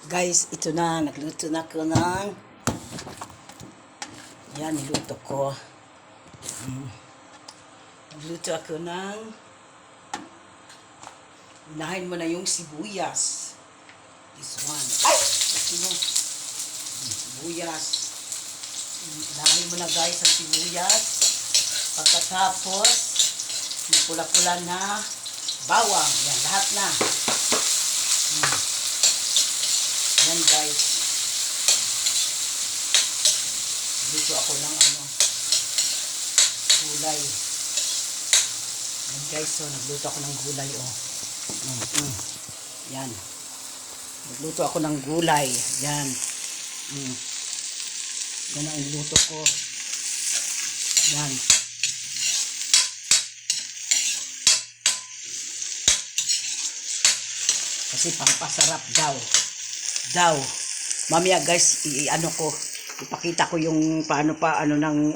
Guys, ito na. Nagluto na ko ng... Yan, niluto ko. Nagluto ako ng... Unahin mo na yung sibuyas. This one. Ay! Ito mo. Sibuyas. Unahin mo na guys ang sibuyas. Pagkatapos, may pula-pula na bawang. Yan, lahat na. Yan guys. Dito ako ng gulay. Yan guys, so nagluto ako ng gulay Yan. Nagluto ako ng gulay. Yan. Yan ang luto ko. Yan. Kasi pampasarap daw. Mamaya guys, ipakita ko yung paano pa ng